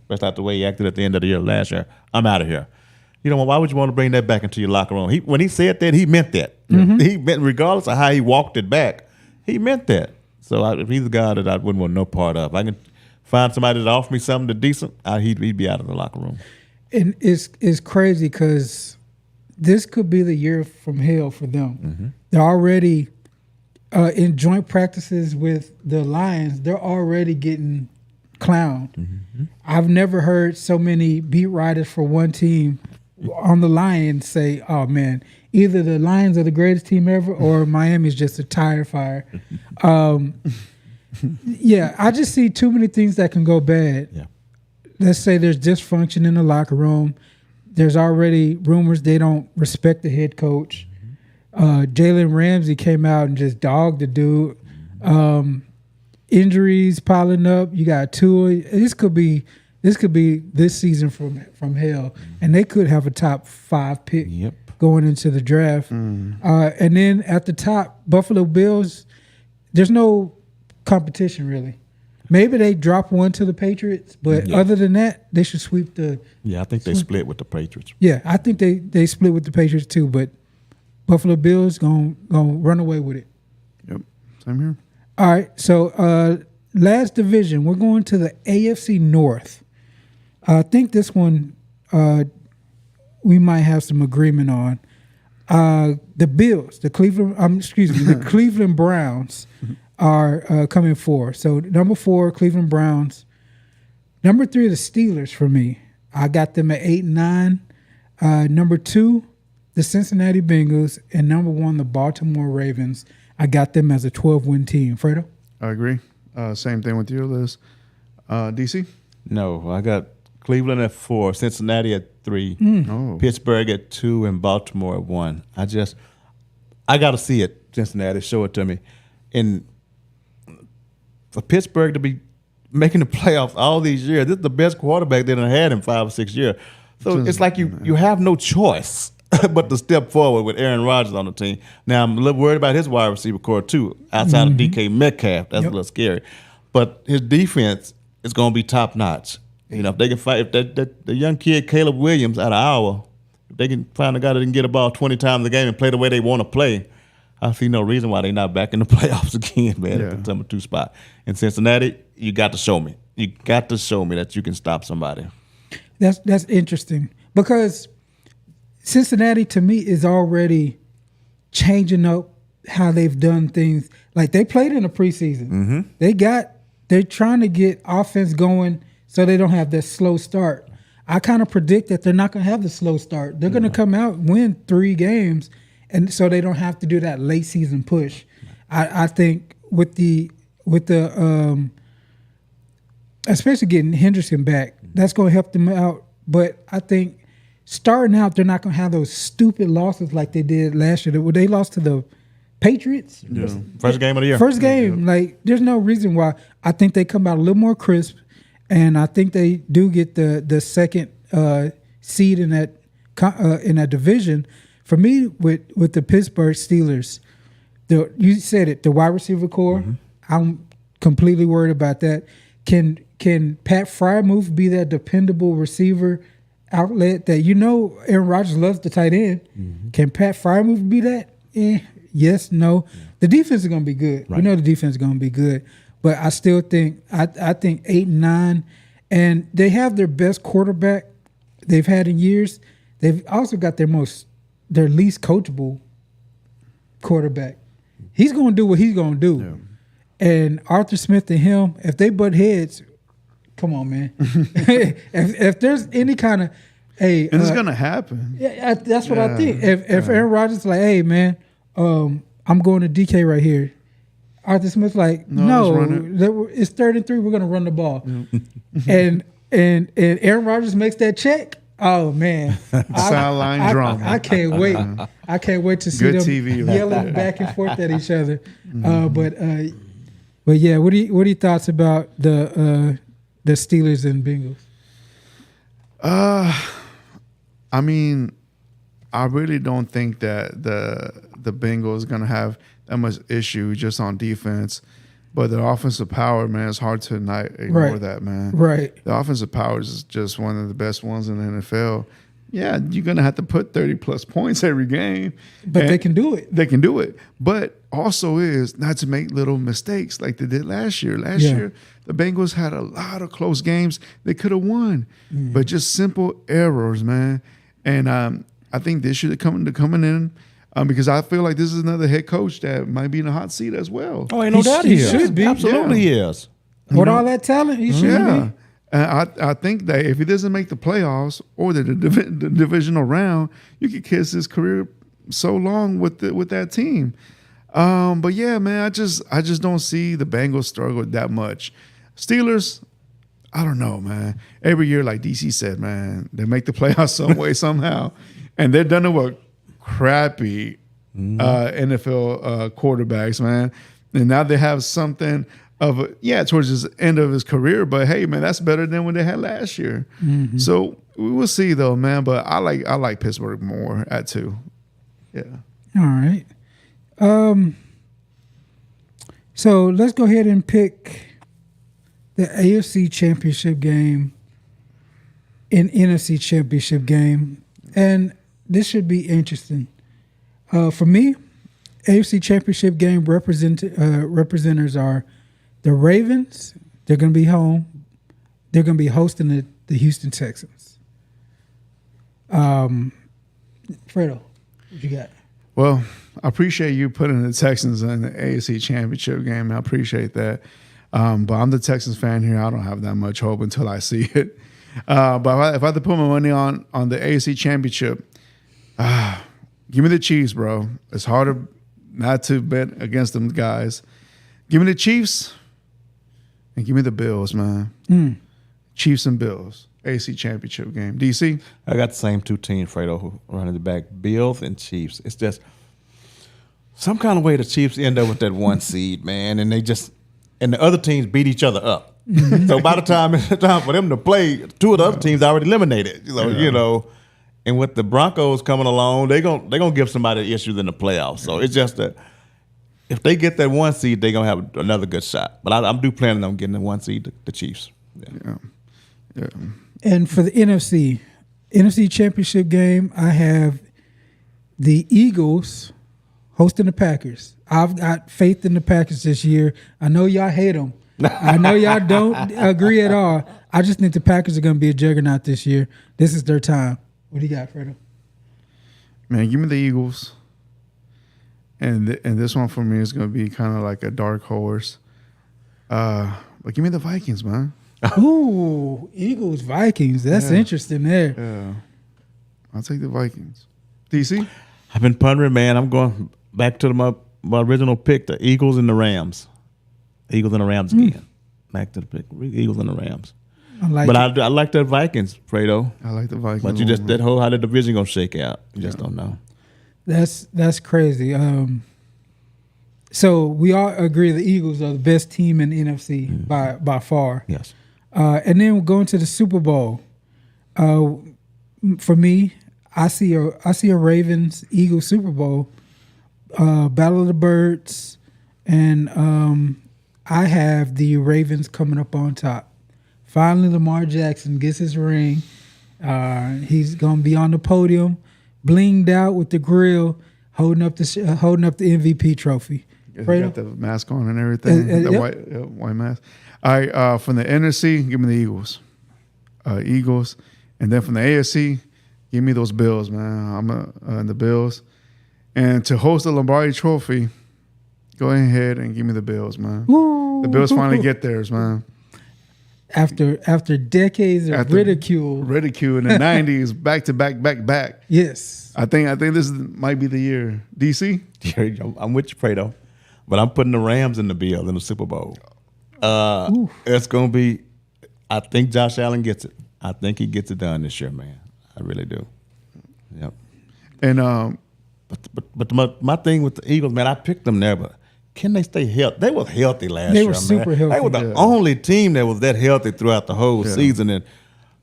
That's not the way he acted at the end of the year last year. I'm out of here. Why would you want to bring that back into your locker room? When he said that, he meant that. Mm-hmm. He meant, regardless of how he walked it back, he meant that. So if he's a guy that I wouldn't want no part of, I can find somebody that offer me something that's decent, he'd be out of the locker room. And it's crazy because this could be the year from hell for them. Mm-hmm. They're already in joint practices with the Lions. They're already getting clowned. Mm-hmm. I've never heard so many beat writers for one team on the Lions say, "Oh man, either the Lions are the greatest team ever, or Miami's just a tire fire." Yeah, I just see too many things that can go bad. Yeah. Let's say there's dysfunction in the locker room. There's already rumors they don't respect the head coach. Jalen Ramsey came out and just dogged the dude. Injuries piling up. You got Tua. This could be this season from hell, and they could have a top 5 pick going into the draft. And then at the top, Buffalo Bills. There's no competition really. Maybe they drop one to the Patriots, but other than that, they should sweep the. Yeah, I think they split with the Patriots. Yeah, I think they split with the Patriots too, but Buffalo Bills gonna run away with it. Yep, same here. All right, so last division, we're going to the AFC North. I think this one we might have some agreement on. The Bills, the Cleveland Browns are coming 4. So number 4, Cleveland Browns. Number 3, the Steelers for me. I got them at 8 and 9. Number 2, the Cincinnati Bengals, and number 1, the Baltimore Ravens. I got them as a 12-win team. Fredo? I agree. Same thing with you, Liz. DC? No, I got Cleveland at 4, Cincinnati at 3, Pittsburgh at 2, and Baltimore at 1. I got to see it, Cincinnati. Show it to me. And for Pittsburgh to be making the playoffs all these years, this is the best quarterback they done had in 5 or 6 years. So it's like you have no choice but to step forward with Aaron Rodgers on the team. Now, I'm a little worried about his wide receiver core, too, outside of DK Metcalf. That's a little scary. But his defense is going to be top-notch. If they can fight, if the young kid, Caleb Williams, out of Iowa, if they can find a guy that can get a ball 20 times a game and play the way they want to play, I see no reason why they're not back in the playoffs again, man, at the number 2 spot. In Cincinnati, you got to show me. You got to show me that you can stop somebody. That's interesting because Cincinnati, to me, is already changing up how they've done things. Like, they played in the preseason. Mm-hmm. They're trying to get offense going so they don't have that slow start. I kind of predict that they're not going to have the slow start. They're going to come out, win 3 games, and so they don't have to do that late season push. I think with the especially getting Henderson back, that's going to help them out. But I think starting out, they're not going to have those stupid losses like they did last year. They lost to the Patriots. Yeah. First game of the year. First game. Like, there's no reason why. I think they come out a little more crisp, and I think they do get the second seed in that division. For me, with the Pittsburgh Steelers, you said it, the wide receiver core, I'm completely worried about that. Can Pat Freiermuth be that dependable receiver outlet that Aaron Rodgers loves the tight end? Can Pat Freiermuth be that? Yes, no. Yeah. The defense is going to be good. Right. We know the defense is going to be good, but I still think I think 8 and 9, and they have their best quarterback they've had in years. They've also got their least coachable quarterback. He's going to do what he's going to do. Yeah. And Arthur Smith and him, if they butt heads, come on, man. if there's any kind of and it's going to happen. Yeah, that's what I think. If Aaron Rodgers is like, hey, man, I'm going to DK right here. Arthur Smith's like, no, it's 3rd and 3. We're going to run the ball. and Aaron Rodgers makes that check. Oh man, sideline drama. I can't wait. I can't wait to see Good them TV right yelling back and forth at each other. But yeah, what are your thoughts about the Steelers and Bengals? I mean, I really don't think that the Bengals gonna have that much issue just on defense. But the offensive power, man, it's hard to not ignore that, man. Right. The offensive power is just one of the best ones in the NFL. Yeah, you're going to have to put 30-plus points every game. But they can do it. They can do it. But also is not to make little mistakes like they did last year. Last year, the Bengals had a lot of close games they could have won. But just simple errors, man. And I think this year they're coming in. Because I feel like this is another head coach that might be in a hot seat as well. Oh, ain't no doubt he should be. Absolutely he is. With all that talent, he should be. And I think that if he doesn't make the playoffs or the divisional round, you could kiss his career so long with that team. But yeah, man, I just don't see the Bengals struggle that much. Steelers, I don't know, man. Every year, like DC said, man, they make the playoffs some way, somehow. And they're done it with crappy NFL quarterbacks, man. And now they have something of towards the end of his career. But hey, man, that's better than what they had last year. So we will see, though, man. But I like Pittsburgh more at 2. Yeah. All right. So let's go ahead and pick the AFC Championship game and NFC Championship game, and this should be interesting. For me, AFC Championship game representers are the Ravens. They're going to be home. They're going to be hosting the Houston Texans. Fredo, what you got? Well, I appreciate you putting the Texans in the AFC Championship game. I appreciate that. But I'm the Texans fan here. I don't have that much hope until I see it. But if I had to put my money on the AFC Championship, give me the Chiefs, bro. It's hard not to bet against them guys. Give me the Chiefs and give me the Bills, man. Chiefs and Bills. AFC Championship game. DC? I got the same 2 teams, Fredo, who running the back. Bills and Chiefs. It's just some kind of way the Chiefs end up with that 1 seed, man, and the other teams beat each other up. So by the time it's time for them to play, 2 of the other teams already eliminated. You know. And with the Broncos coming along, they're gonna give somebody issues in the playoffs. So it's just that if they get that 1 seed, they're gonna have another good shot. But I'm planning on getting the 1 seed, the Chiefs. Yeah. And for the NFC Championship game, I have the Eagles hosting the Packers. I've got faith in the Packers this year. I know y'all hate them. I know y'all don't agree at all. I just think the Packers are going to be a juggernaut this year. This is their time. What do you got, Fredo? Man, give me the Eagles. And this one for me is going to be kind of like a dark horse. But give me the Vikings, man. Ooh, Eagles, Vikings. That's interesting there. Yeah. I'll take the Vikings. DC? I've been pondering, man. I'm going back to my original pick, the Eagles and the Rams. Eagles and the Rams again. back to the Eagles and the Rams. I like But it. I like the Vikings, Fredo. I like the Vikings. But you just that whole how the division gonna shake out. You just don't know. That's crazy. So we all agree the Eagles are the best team in the NFC by far. Yes. And then we're going to the Super Bowl. For me, I see a Ravens Eagles Super Bowl, Battle of the Birds, and I have the Ravens coming up on top. Finally, Lamar Jackson gets his ring. He's gonna be on the podium, blinged out with the grill, holding up the MVP trophy. He got the mask on and everything. The yep. white mask. All right, from the NFC, give me the Eagles. Eagles. And then from the AFC, give me those Bills, man. I'm the Bills. And to host the Lombardi Trophy, go ahead and give me the Bills, man. Woo. The Bills finally get theirs, man. After decades of ridicule in the 90s, back to back. Yes. I think this might be the year. DC? I'm with you, Fredo. But I'm putting the Rams in the Bills in the Super Bowl. It's going to be, I think Josh Allen gets it. I think he gets it done this year, man. I really do. Yep. And but my thing with the Eagles, man, I picked them there, but can they stay healthy? They were healthy last year. They were super healthy. They were the only team that was that healthy throughout the whole season, and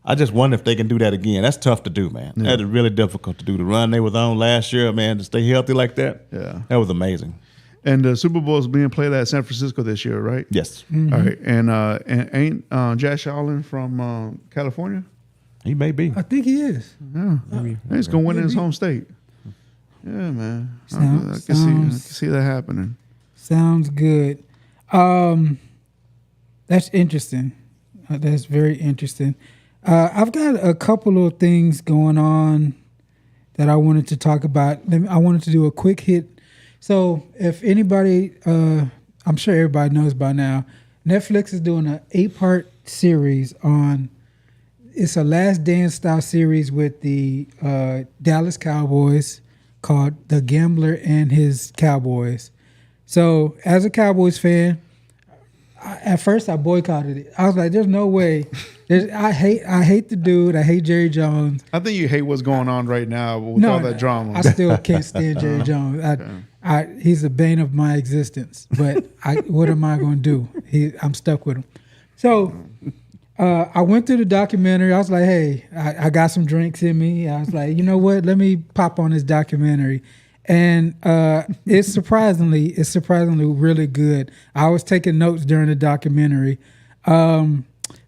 I just wonder if they can do that again. That's tough to do, man. That is really difficult to do. The run they was on last year, man, to stay healthy like that, that was amazing. And the Super Bowl is being played at San Francisco this year, right? Yes. Mm-hmm. All right. And ain't Josh Allen from California? He may be. I think he is. Yeah. He's going to win in his home state. Yeah, man. I can see that happening. Sounds good. That's interesting. That's very interesting. I've got a couple of things going on that I wanted to talk about. I wanted to do a quick hit. So if anybody, I'm sure everybody knows by now, Netflix is doing an 8-part series on, it's a Last Dance style series with the Dallas Cowboys called The Gambler and His Cowboys. So as a Cowboys fan, at first I boycotted it. I was like, there's no way. I hate the dude. I hate Jerry Jones. I think you hate what's going on right now with all that drama. I still can't stand Jerry Jones. He's the bane of my existence. But what am I going to do? I'm stuck with him. So I went through the documentary. I was like, hey, I got some drinks in me. I was like, you know what? Let me pop on this documentary. And it's surprisingly really good. I was taking notes during the documentary.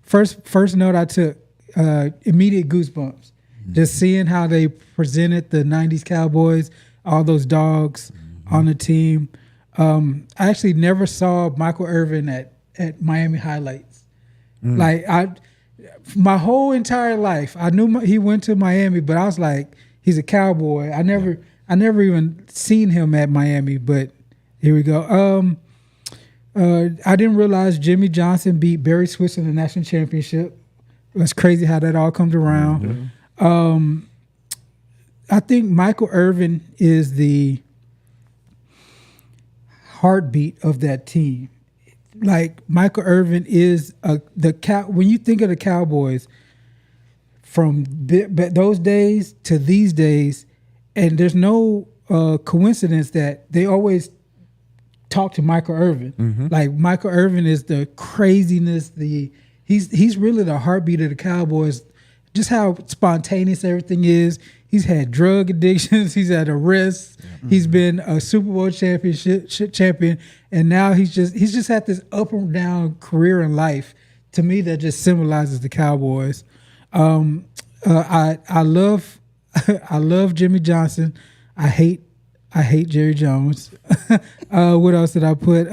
First note I took, immediate goosebumps. Just seeing how they presented the 90s Cowboys, all those dogs on the team. I actually never saw Michael Irvin at Miami highlights. Like my whole entire life, I knew he went to Miami, but I was like, he's a Cowboy. I never even seen him at Miami, but here we go. I didn't realize Jimmy Johnson beat Barry Switzer in the national championship. It's crazy how that all comes around. I think Michael Irvin is the heartbeat of that team. Like Michael Irvin is when you think of the Cowboys from those days to these days, and there's no coincidence that they always talk to Michael Irvin. Like Michael Irvin is the craziness. He's really the heartbeat of the Cowboys. Just how spontaneous everything is. He's had drug addictions. He's had arrests. He's been a Super Bowl champion, and now he's just had this up and down career in life. To me, that just symbolizes the Cowboys. I love Jimmy Johnson. I hate Jerry Jones. What else did I put?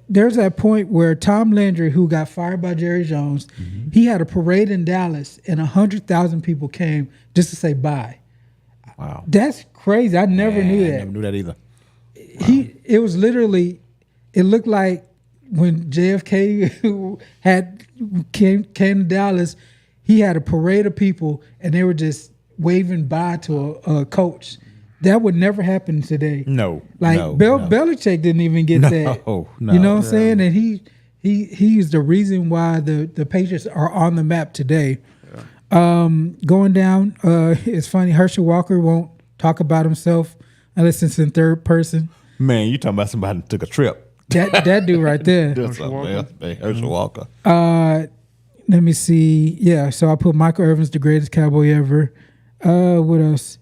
There's that point where Tom Landry, who got fired by Jerry Jones, he had a parade in Dallas, and 100,000 people came just to say bye. Wow, that's crazy. I never knew that. I never knew that either. Wow. It was literally, it looked like when JFK came to Dallas, he had a parade of people, and they were just waving bye to a coach. That would never happen today. No. Like Belichick didn't even get that. No. You know what I'm saying? And He is the reason why the Patriots are on the map today. Going down, it's funny. Herschel Walker won't talk about himself unless it's in third person. Man, you talking about somebody that took a trip. That dude right there. Herschel Walker. Let me see. Yeah, so I put Michael Irvin's the greatest Cowboy ever. What else?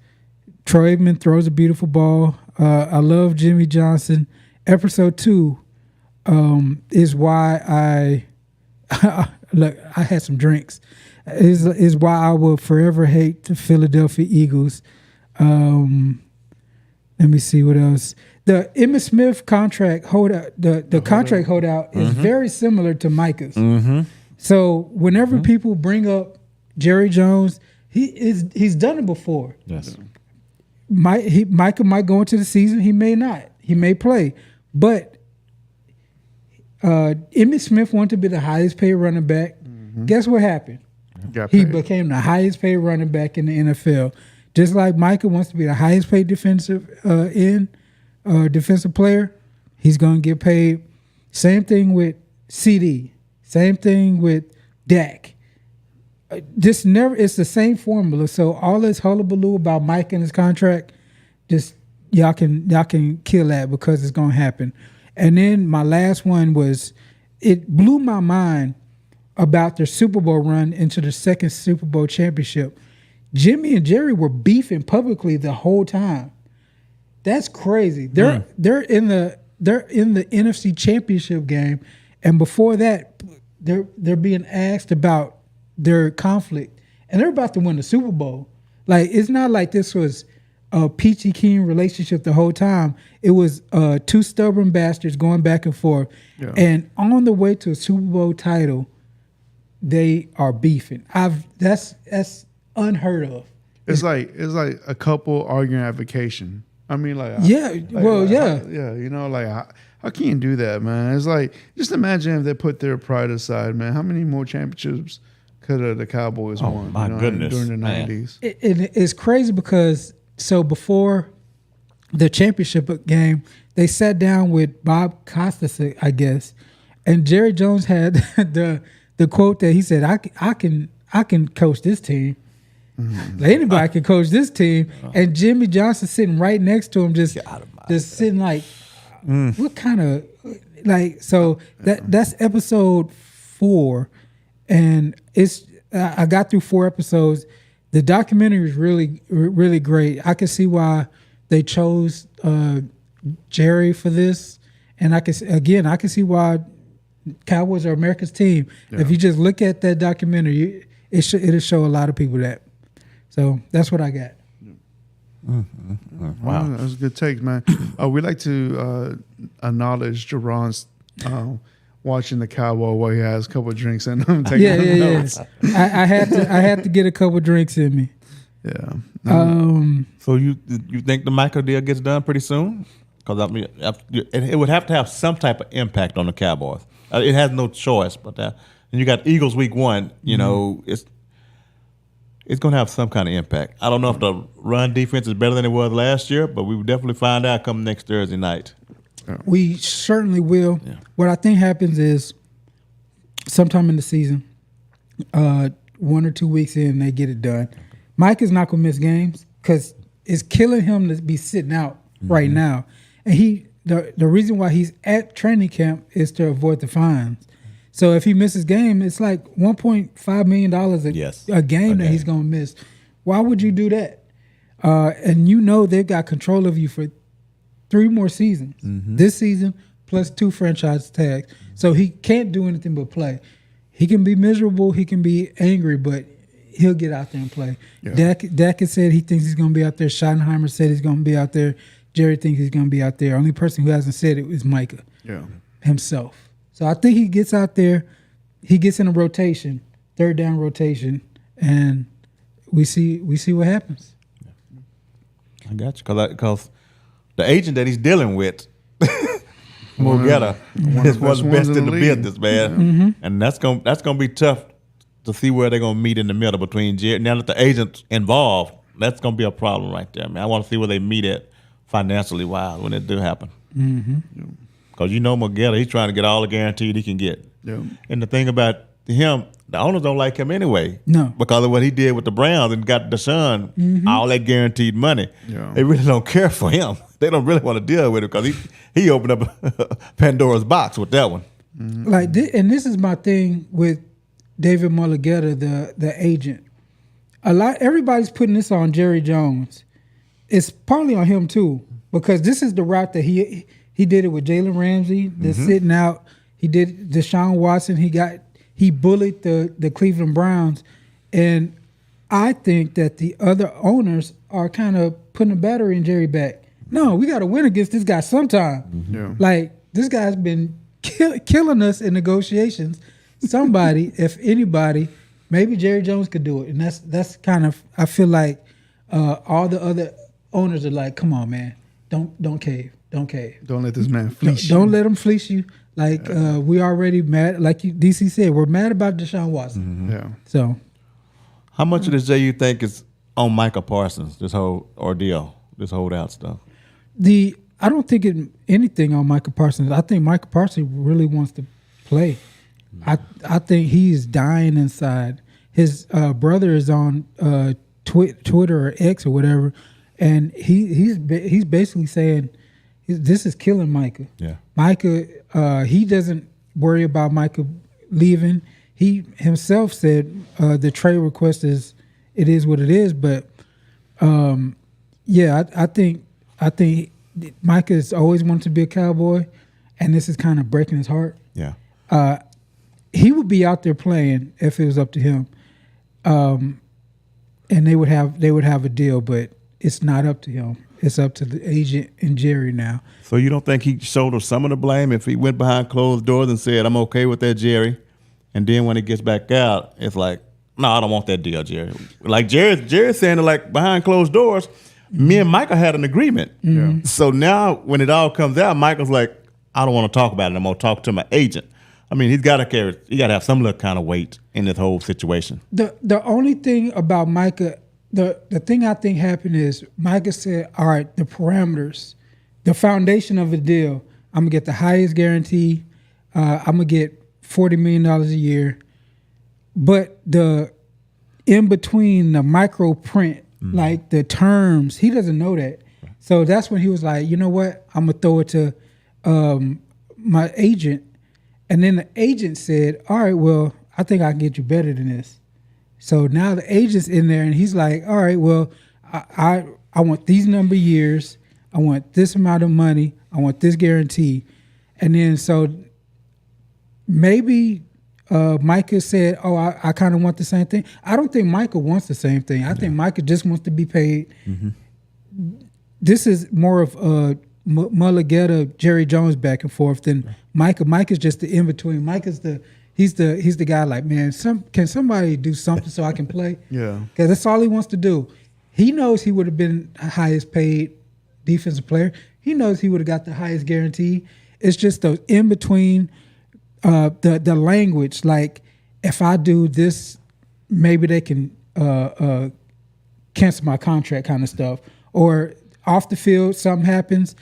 Troy Aikman throws a beautiful ball. I love Jimmy Johnson. Episode 2 is why look. I had some drinks. Is why I will forever hate the Philadelphia Eagles. Let me see what else. The Emmitt Smith contract holdout. The contract holdout is very similar to Micah's. So whenever people bring up Jerry Jones, he's done it before. Yes. Micah might go into the season. He may not. He may play, but Emmitt Smith wanted to be the highest paid running back. Guess what happened? He became the highest paid running back in the NFL. Just like Micah wants to be the highest paid defensive defensive player, he's going to get paid. Same thing with CD. Same thing with Dak. It's the same formula. So all this hullabaloo about Mike and his contract, just y'all can kill that because it's going to happen. And then my last one was, it blew my mind about their Super Bowl run into the second Super Bowl championship. Jimmy and Jerry were beefing publicly the whole time. That's crazy. They're in the NFC Championship game, and before that, they're being asked about their conflict, and they're about to win the Super Bowl. Like, it's not like this was a peachy keen relationship the whole time. It was two stubborn bastards going back and forth, and on the way to a Super Bowl title, they are beefing. That's unheard of. It's like a couple arguing at vacation. I mean, like, yeah. You know, like, how can you do that, man? It's like, just imagine if they put their pride aside, man. How many more championships could the Cowboys won? My goodness, during the '90s. It's crazy because before the championship game, they sat down with Bob Costas, I guess, and Jerry Jones had the quote that he said, I can coach this team. Like, anybody can coach this team. And Jimmy Johnson sitting right next to him, just sitting like, what kind of, like, so that's episode 4. And I got through 4 episodes. The documentary is really, really great. I can see why they chose Jerry for this. And I can see why Cowboys are America's team. Yeah. If you just look at that documentary, it'll show a lot of people that. So that's what I got. Wow, that's a good take, man. We like to acknowledge Jerron's watching the Cowboy while he has a couple of drinks in him. Taking notes. I had to get a couple of drinks in me. Yeah. So you think the Michael deal gets done pretty soon? Because I mean, it would have to have some type of impact on the Cowboys. It has no choice, but and you got Eagles week 1. You know, it's going to have some kind of impact. I don't know if the run defense is better than it was last year, but we will definitely find out come next Thursday night. We certainly will. Yeah. What I think happens is sometime in the season, 1 or 2 weeks in, they get it done. Mike is not going to miss games because it's killing him to be sitting out right now. And the reason why he's at training camp is to avoid the fines. So if he misses game, it's like $1.5 million a game that he's going to miss. Why would you do that? And you know they've got control of you for 3 more seasons. This season plus 2 franchise tags. So he can't do anything but play. He can be miserable. He can be angry, but he'll get out there and play. Yeah. Dak has said he thinks he's going to be out there. Schottenheimer said he's going to be out there. Jerry thinks he's going to be out there. Only person who hasn't said it is Micah himself. So I think he gets out there, he gets in a rotation, 3rd down rotation, and we see what happens. I got you, because the agent that he's dealing with, Morgetta, is one of the best in the business, man, and that's gonna be tough to see where they're gonna meet in the middle between Jerry. Now that the agent's involved, that's gonna be a problem right there, man. I want to see where they meet at financially wise when it do happen. because Miguel, he's trying to get all the guaranteed he can get. Yeah. And the thing about him, the owners don't like him anyway. No. Because of what he did with the Browns and got Deshaun all that guaranteed money. Yeah. They really don't care for him. They don't really want to deal with it because he opened up Pandora's box with that one. Like, and this is my thing with David Mulligetta, the agent. Everybody's putting this on Jerry Jones. It's partly on him too, because this is the route that he did it with Jalen Ramsey, sitting out. He did Deshaun Watson. He bullied the Cleveland Browns, and I think that the other owners are kind of putting a battery in Jerry back. No, we got to win against this guy sometime. Yeah. Like, this guy's been killing us in negotiations. Somebody, if anybody, maybe Jerry Jones could do it, and that's kind of, I feel like all the other owners are like, come on, man, don't cave. Don't let this man fleece you. Don't let him fleece you. Like, we already mad, like DC said, we're mad about Deshaun Watson. Yeah. So, How much of this, Jay, you think is on Micah Parsons, this whole ordeal, this holdout stuff? I don't think anything on Micah Parsons. I think Micah Parsons really wants to play. I think he's dying inside. His brother is on Twitter or X or whatever, and he's basically saying this is killing Micah. Yeah. Micah, he doesn't worry about Micah leaving. He himself said the trade request is what it is. But I think Micah has always wanted to be a Cowboy, and this is kind of breaking his heart. Yeah. He would be out there playing if it was up to him, and they would have a deal. But it's not up to him. It's up to the agent and Jerry now. So you don't think he showed some of the blame if he went behind closed doors and said, I'm okay with that, Jerry? And then when he gets back out, it's like, no, I don't want that deal, Jerry. Like Jerry's saying it like behind closed doors, me and Michael had an agreement. Yeah. So now when it all comes out, Michael's like, I don't want to talk about it. I'm going to talk to my agent. I mean, he got to have some little kind of weight in this whole situation. The only thing about Micah, the thing I think happened is Micah said, all right, the parameters, the foundation of the deal, I'm going to get the highest guarantee. I'm going to get $40 million a year. But the in between, the micro print, like the terms, he doesn't know that. So that's when he was like, you know what? I'm going to throw it to my agent. And then the agent said, all right, well, I think I can get you better than this. So now the agent's in there, and he's like, all right, well, I want these number of years. I want this amount of money. I want this guarantee. And then so maybe Micah said, oh, I kind of want the same thing. I don't think Micah wants the same thing. I think Micah just wants to be paid. This is more of Mulligetta, Jerry Jones back and forth than Micah. Micah's just the in-between. Micah's he's the guy like, man, can somebody do something so I can play? Yeah. Because that's all he wants to do. He knows he would have been the highest paid defensive player. He knows he would have got the highest guarantee. It's just those in-between, the language. Like, if I do this, maybe they can cancel my contract kind of stuff. Or off the field, something happens.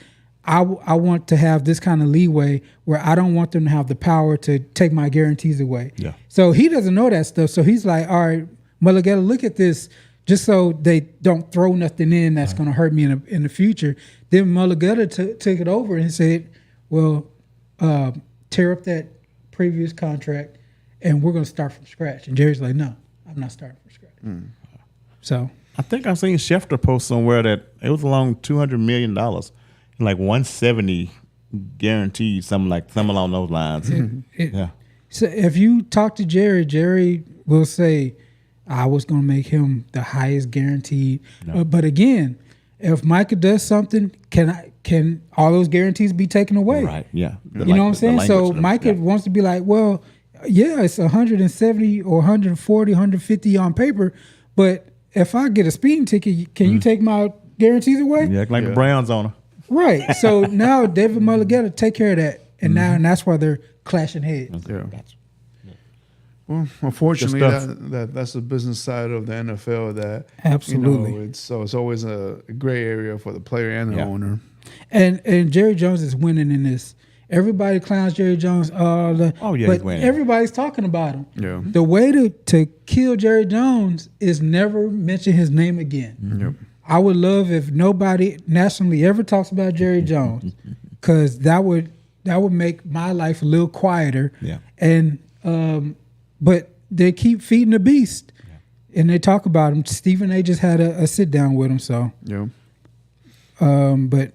I want to have this kind of leeway where I don't want them to have the power to take my guarantees away. Yeah. So he doesn't know that stuff. So he's like, all right, Mulligetta, look at this, just so they don't throw nothing in that's going to hurt me in the future. Then Mulligetta took it over and said, well, tear up that previous contract and we're going to start from scratch. And Jerry's like, no, I'm not starting from scratch. So I think I've seen Schefter post somewhere that it was along $200 million. Like 170 guaranteed, something along those lines. Yeah. So if you talk to Jerry will say, I was going to make him the highest guaranteed. No. But again, if Micah does something, can all those guarantees be taken away? Right. Yeah. You know what I'm saying? So Micah wants to be like, well, yeah, it's 170 or 140, 150 on paper, but if I get a speeding ticket, can you take my guarantees away? Yeah, like the Browns owner. Right. So now David Mulligetta take care of that, and and that's why they're clashing heads. Yeah. Gotcha. Well, unfortunately, Good that's the business side of the NFL. That Absolutely. it's always a gray area for the player and the owner. And Jerry Jones is winning in this. Everybody clowns Jerry Jones. Oh, yeah, but he's winning. everybody's talking about him. Yeah. The way to kill Jerry Jones is never mention his name again. Yep. I would love if nobody nationally ever talks about Jerry Jones, because that would make my life a little quieter. Yeah. And but they keep feeding the beast, and they talk about him. Stephen A. just had a sit down with him. So, Yeah. but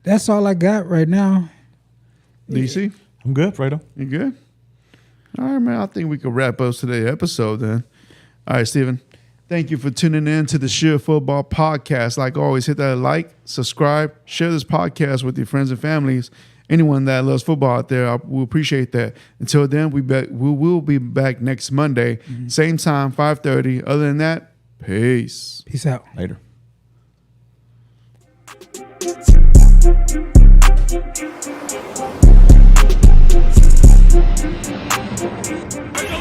that's all I got right now. DC, I'm good, Fredo. you good? All right, man. I think we could wrap up today's episode then. All right, Steven. Thank you for tuning in to the Sheer Football Podcast. Like always, hit that like, subscribe, share this podcast with your friends and families. Anyone that loves football out there, we appreciate that. Until then, we will be back next Monday, same time, 5:30. Other than that, peace. Peace out. Later.